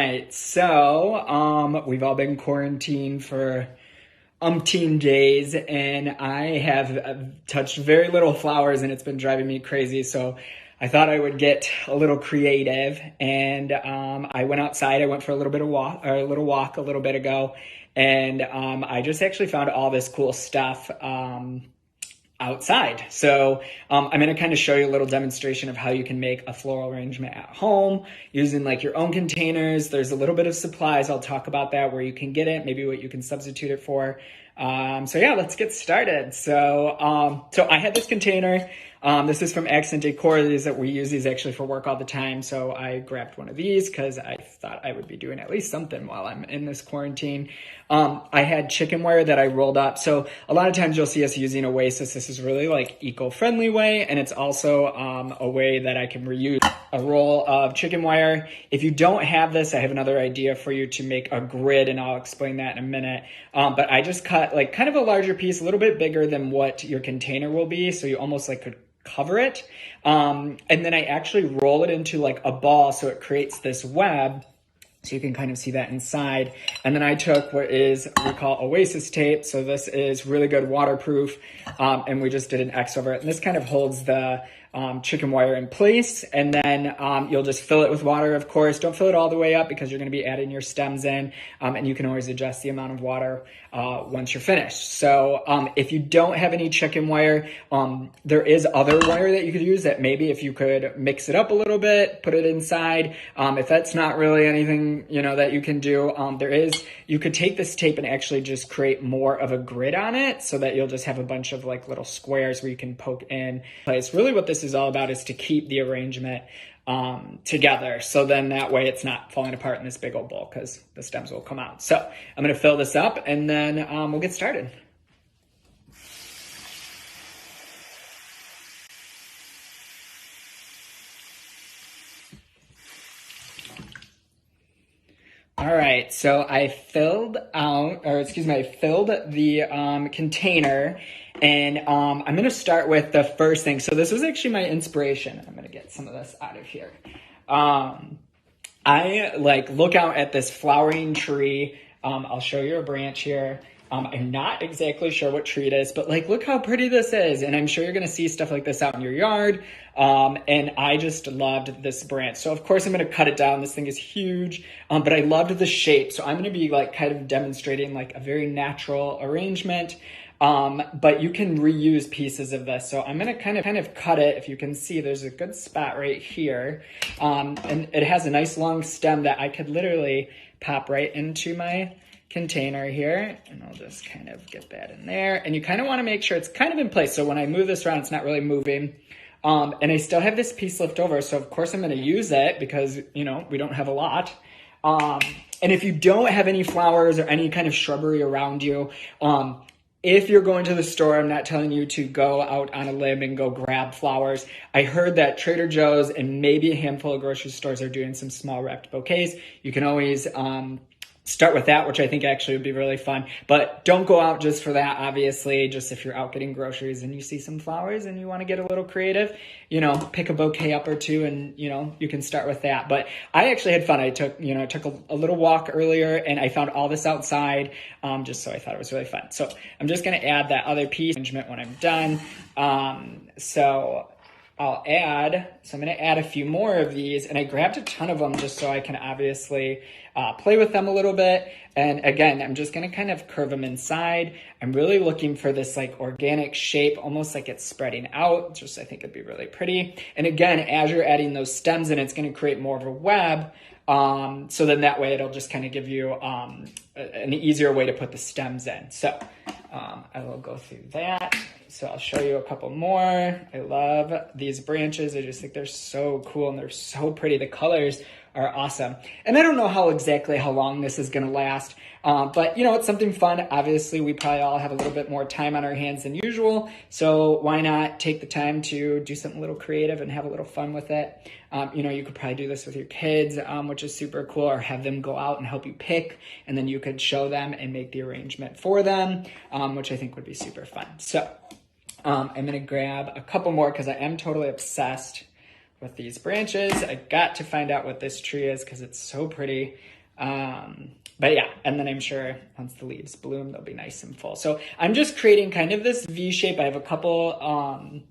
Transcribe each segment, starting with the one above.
right, so we've all been quarantined for umpteen days, and I have touched very little flowers, and it's been driving me crazy. So I thought I would get a little creative, and I went outside. I went for a little bit of walk, or a little walk, a little bit ago, and I just actually found all this cool stuff. Outside. So I'm going to kind of show you a little demonstration of how you can make a floral arrangement at home using like your own containers. There's a little bit of supplies. I'll talk about that, where you can get it, maybe what you can substitute it for. So yeah, let's get started. So I had this container. This is from Accent Decor. We use these actually for work all the time. So I grabbed one of these because I thought I would be doing at least something while I'm in this quarantine. I had chicken wire that I rolled up. So a lot of times you'll see us using Oasis. This is really like eco-friendly way. And it's also a way that I can reuse a roll of chicken wire. If you don't have this, I have another idea for you to make a grid, and I'll explain that in a minute. But I just cut like kind of a larger piece, a little bit bigger than what your container will be. So you almost like could cover it. And then I actually roll it into like a ball, so it creates this web. So you can kind of see that inside. And then I took what we call Oasis tape. So this is really good waterproof. And we just did an X over it. And this kind of holds the chicken wire in place. And then you'll just fill it with water, of course. Don't fill it all the way up because you're going to be adding your stems in. And you can always adjust the amount of water once you're finished. So if you don't have any chicken wire, there is other wire that you could use that maybe if you could mix it up a little bit, put it inside. If that's not really anything, that you can do, you could take this tape and actually just create more of a grid on it, so that you'll just have a bunch of like little squares where you can poke in place. Really what this is all about is to keep the arrangement together. So then that way it's not falling apart in this big old bowl, because the stems will come out. So I'm going to fill this up, and then we'll get started. All right, so I filled the container, and I'm going to start with the first thing. So this was actually my inspiration. I'm going to get some of this out of here. I look out at this flowering tree. I'll show you a branch here. I'm not exactly sure what tree it is, but look how pretty this is. And I'm sure you're going to see stuff like this out in your yard. And I just loved this branch. So of course I'm going to cut it down. This thing is huge, but I loved the shape. So I'm going to be kind of demonstrating a very natural arrangement. But you can reuse pieces of this. So I'm going to kind of cut it. If you can see, there's a good spot right here. And it has a nice long stem that I could literally pop right into my container here, and I'll just kind of get that in there. And you kind of want to make sure it's kind of in place, so when I move this around, it's not really moving. And I still have this piece left over, so of course I'm going to use it because we don't have a lot. And if you don't have any flowers or any kind of shrubbery around you, if you're going to the store, I'm not telling you to go out on a limb and go grab flowers. I heard that Trader Joe's and maybe a handful of grocery stores are doing some small wrapped bouquets. You can always start with that, which I think actually would be really fun. But don't go out just for that, obviously. Just if you're out getting groceries and you see some flowers and you want to get a little creative, pick a bouquet up or two, and you can start with that. But I actually had fun. I took a little walk earlier, and I found all this outside, just so I thought it was really fun. So I'm just going to add that other piece arrangement when I'm done. So I'm going to add a few more of these, and I grabbed a ton of them just so I can obviously play with them a little bit. And again, I'm just going to kind of curve them inside. I'm really looking for this organic shape, almost like it's spreading out. Just, I think it'd be really pretty. And again, as you're adding those stems in, it's going to create more of a web. So then that way it'll just kind of give you an easier way to put the stems in. So I will go through that. So I'll show you a couple more. I love these branches. I just think they're so cool and they're so pretty. The colors are awesome. And I don't know how long this is going to last. But it's something fun. Obviously, we probably all have a little bit more time on our hands than usual. So why not take the time to do something a little creative and have a little fun with it? You could probably do this with your kids, which is super cool, or have them go out and help you pick, and then you could show them and make the arrangement for them, which I think would be super fun. So I'm going to grab a couple more because I am totally obsessed with these branches. I got to find out what this tree is because it's so pretty. But yeah, and then I'm sure once the leaves bloom, they'll be nice and full. So I'm just creating kind of this V shape. I have a couple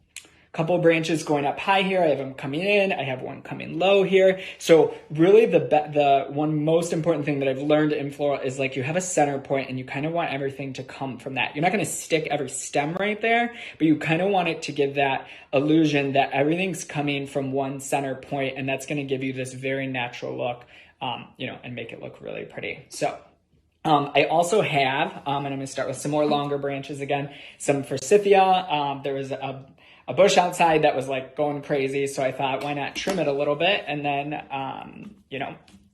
branches going up high here. I have them coming in. I have one coming low here. So really the one most important thing that I've learned in floral is like you have a center point and you kind of want everything to come from that. You're not going to stick every stem right there, but you kind of want it to give that illusion that everything's coming from one center point, and that's going to give you this very natural look, and make it look really pretty. So I also have, and I'm going to start with some more longer branches again, some forsythia. There was a bush outside that was like going crazy, so I thought, why not trim it a little bit and then,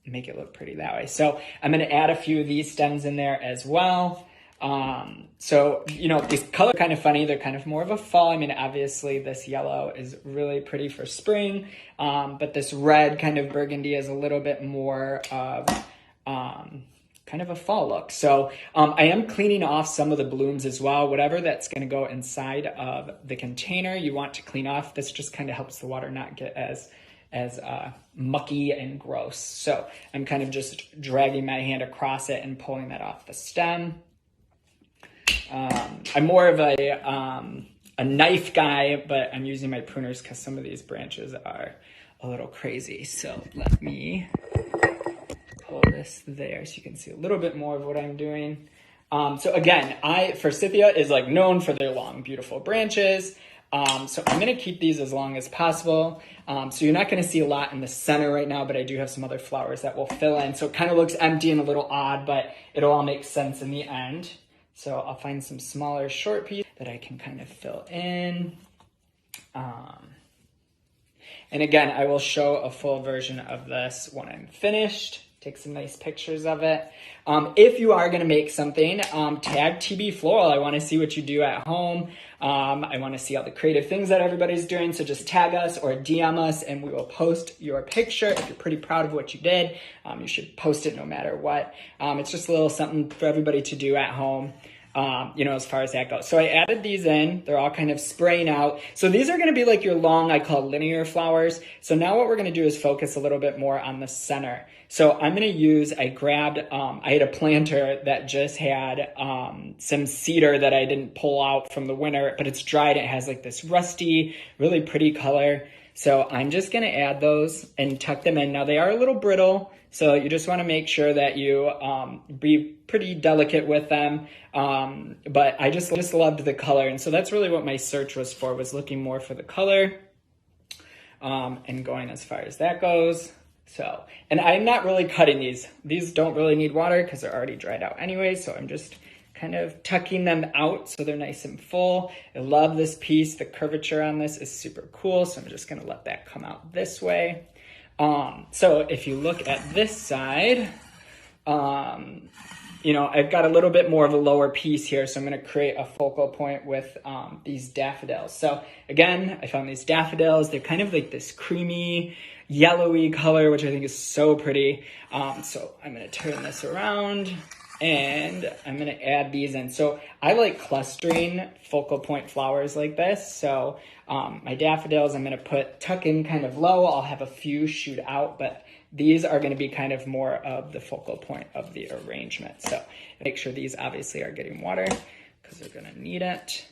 make it look pretty that way. So I'm going to add a few of these stems in there as well. These colors are kind of funny. They're kind of more of a fall. I mean, obviously this yellow is really pretty for spring, but this red kind of burgundy is a little bit more of kind of a fall look. So I am cleaning off some of the blooms as well. Whatever that's going to go inside of the container, you want to clean off. This just kind of helps the water not get as mucky and gross. So I'm kind of just dragging my hand across it and pulling that off the stem. I'm more of a knife guy, but I'm using my pruners because some of these branches are a little crazy. So let me pull this there so you can see a little bit more of what I'm doing. So again, forsythia is like known for their long, beautiful branches. So I'm going to keep these as long as possible. So you're not going to see a lot in the center right now, but I do have some other flowers that will fill in. So it kind of looks empty and a little odd, but it'll all make sense in the end. So I'll find some smaller short pieces that I can kind of fill in. And again, I will show a full version of this when I'm finished. Take some nice pictures of it. If you are going to make something, tag TBFLORAL. I want to see what you do at home. I want to see all the creative things that everybody's doing. So just tag us or DM us and we will post your picture. If you're pretty proud of what you did, you should post it no matter what. It's just a little something for everybody to do at home. As far as that goes. So I added these in. They're all kind of spraying out. So these are going to be like your long, I call linear flowers. So now what we're going to do is focus a little bit more on the center. So I'm going to use, I had a planter that just had some cedar that I didn't pull out from the winter, but it's dried. It has like this rusty, really pretty color. So I'm just going to add those and tuck them in. Now they are a little brittle, so you just want to make sure that you be pretty delicate with them. But I just loved the color. And so that's really what my search was for, was looking more for the color and going as far as that goes. So, and I'm not really cutting these. These don't really need water because they're already dried out anyway. So I'm just kind of tucking them out so they're nice and full. I love this piece. The curvature on this is super cool. So I'm just going to let that come out this way. So if you look at this side, I've got a little bit more of a lower piece here. So I'm going to create a focal point with these daffodils. So again, I found these daffodils. They're kind of like this creamy, yellowy color, which I think is so pretty. So I'm going to turn this around and I'm going to add these in. So I like clustering focal point flowers like this. So my daffodils, I'm going to tuck in kind of low. I'll have a few shoot out, but these are going to be kind of more of the focal point of the arrangement. So make sure these obviously are getting water because they're going to need it.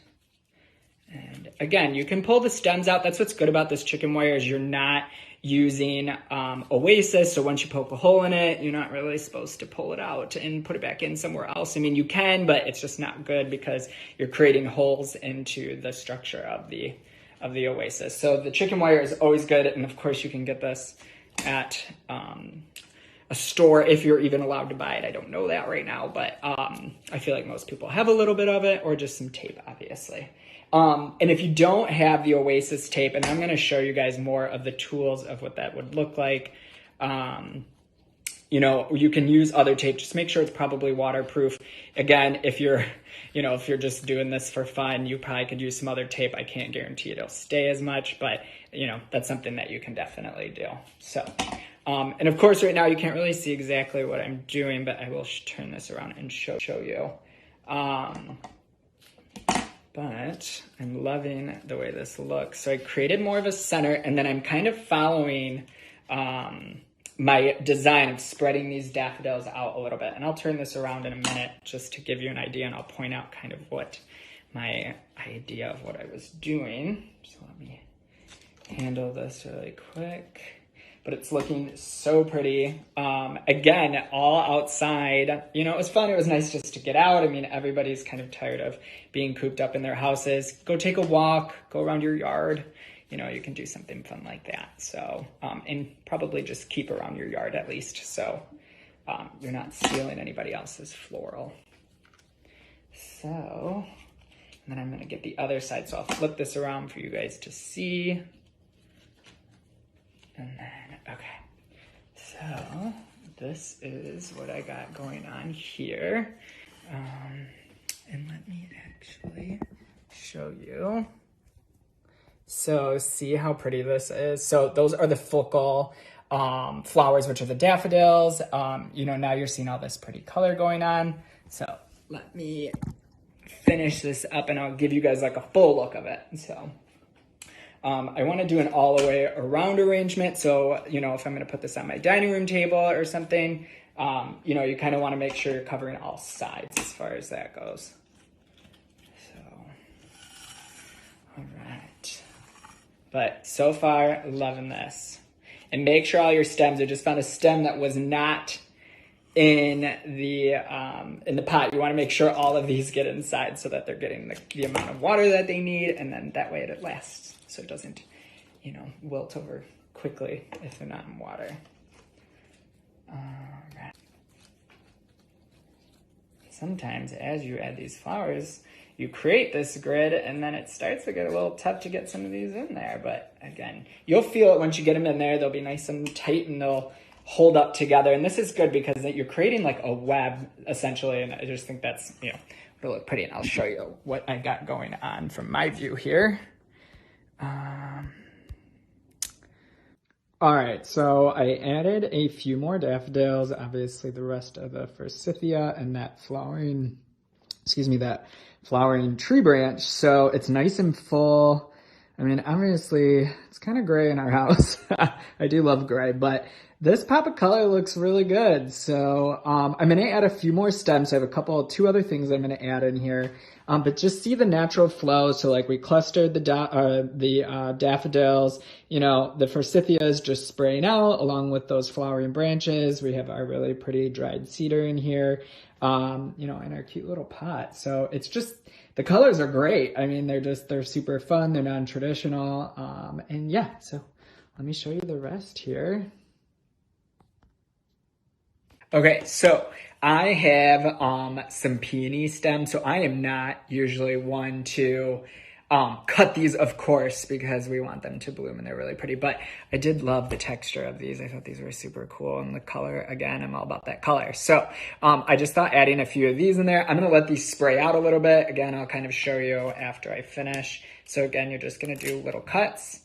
And again, you can pull the stems out. That's what's good about this chicken wire is you're not using Oasis. So once you poke a hole in it, you're not really supposed to pull it out and put it back in somewhere else. I mean, you can, but it's just not good because you're creating holes into the structure of the Oasis. So the chicken wire is always good. And of course you can get this at a store if you're even allowed to buy it. I don't know that right now, but I feel like most people have a little bit of it or just some tape, obviously. And if you don't have the Oasis tape, and I'm going to show you guys more of the tools of what that would look like. You can use other tape. Just make sure it's probably waterproof. Again, if you're just doing this for fun, you probably could use some other tape. I can't guarantee it'll stay as much, but that's something that you can definitely do. So, and of course right now you can't really see exactly what I'm doing, but I will turn this around and show you. but I'm loving the way this looks. So I created more of a center, and then I'm kind of following my design of spreading these daffodils out a little bit. And I'll turn this around in a minute just to give you an idea, and I'll point out kind of what my idea of what I was doing. So let me handle this really quick. But it's looking so pretty. Again, all outside. You know, it was fun. It was nice just to get out. I mean, everybody's kind of tired of being cooped up in their houses. Go take a walk, go around your yard. You know, you can do something fun like that. So, and probably just keep around your yard at least. So you're not stealing anybody else's floral. So, and then I'm gonna get the other side. So I'll flip this around for you guys to see. And then, okay, so this is what I got going on here. And let me actually show you. So see how pretty this is. So those are the focal flowers, which are the daffodils. You know, now you're seeing all this pretty color going on. So let me finish this up and I'll give you guys like a full look of it. So I want to do an all the way around arrangement. So, you know, if I'm going to put this on my dining room table or something, you know, you kind of want to make sure you're covering all sides as far as that goes. So, all right. But so far, loving this. And make sure all your stems, I just found a stem that was not in the pot. You want to make sure all of these get inside so that they're getting the amount of water that they need, and then that way it lasts. So it doesn't, you know, wilt over quickly if they're not in water. All right. Sometimes as you add these flowers, you create this grid and then it starts to get a little tough to get some of these in there. But again, you'll feel it once you get them in there. They'll be nice and tight and they'll hold up together. And this is good because you're creating like a web essentially. And I just think that's, you know, it'll look pretty. And I'll show you what I got going on from my view here. All right, so I added a few more daffodils, obviously the rest of the forsythia and that flowering, that flowering tree branch. So it's nice and full. I mean, obviously it's kind of gray in our house. I do love gray, but this pop of color looks really good. So I'm going to add a few more stems. I have two other things I'm going to add in here. But just see the natural flow. So like we clustered the daffodils, you know, the forsythia is just spraying out along with those flowering branches. We have our really pretty dried cedar in here, you know, in our cute little pot. So it's just, the colors are great. I mean, they're super fun. They're non-traditional. And yeah, so let me show you the rest here. Okay, so I have some peony stems. So I am not usually one to cut these, of course, because we want them to bloom and they're really pretty. But I did love the texture of these. I thought these were super cool. And the color, again, I'm all about that color. So I just thought adding a few of these in there. I'm going to let these spray out a little bit. Again, I'll kind of show you after I finish. So again, you're just going to do little cuts.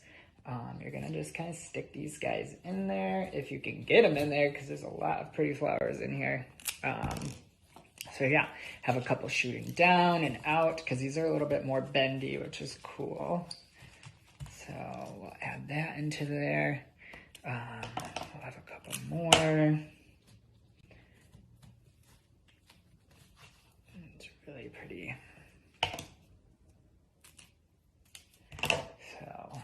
You're going to just kind of stick these guys in there if you can get them in there because there's a lot of pretty flowers in here. So yeah, have a couple shooting down and out because these are a little bit more bendy, which is cool. So we'll add that into there. We'll have a couple more. It's really pretty. So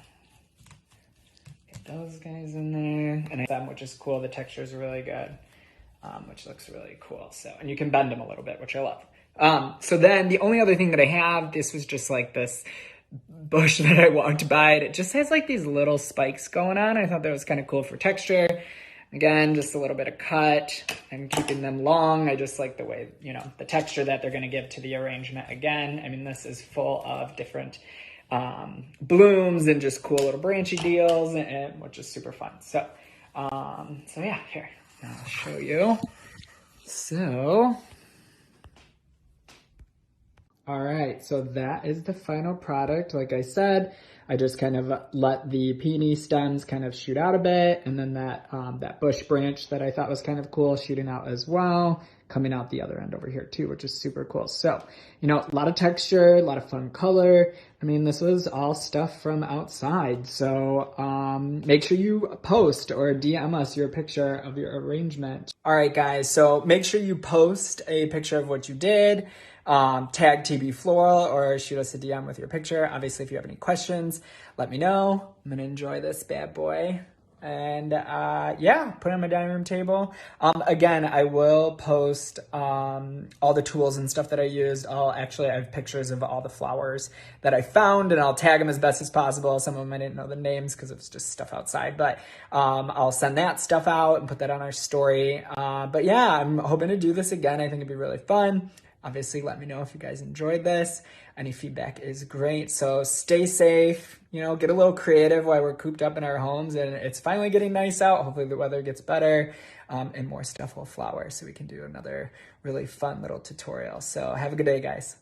get those guys in there. And them, which is cool. The texture is really good. Which looks really cool. So, and you can bend them a little bit, which I love. So then the only other thing that I have, this was just like this bush that I walked by. It just has like these little spikes going on. I thought that was kind of cool for texture. Again, just a little bit of cut. I'm keeping them long. I just like the way, you know, the texture that they're going to give to the arrangement. Again, I mean, this is full of different blooms and just cool little branchy deals, and which is super fun. So, so yeah, here. I'll show you. So, all right, so that is the final product. Like I said, I just kind of let the peony stems kind of shoot out a bit, and then that bush branch that I thought was kind of cool shooting out as well, coming out the other end over here too, which is super cool. So, you know, a lot of texture, a lot of fun color. I mean, this was all stuff from outside. So make sure you post or DM us your picture of your arrangement. All right, guys, so make sure you post a picture of what you did. Tag TBFLORAL or shoot us a DM with your picture. Obviously, if you have any questions, let me know. I'm gonna enjoy this bad boy. And yeah, put it on my dining room table. Again, I will post all the tools and stuff that I used. I have pictures of all the flowers that I found, and I'll tag them as best as possible. Some of them I didn't know the names because it was just stuff outside, but I'll send that stuff out and put that on our story. But yeah, I'm hoping to do this again. I think it'd be really fun. Obviously, let me know if you guys enjoyed this. Any feedback is great. So stay safe, you know, get a little creative while we're cooped up in our homes, and it's finally getting nice out. Hopefully the weather gets better, and more stuff will flower so we can do another really fun little tutorial. So have a good day, guys.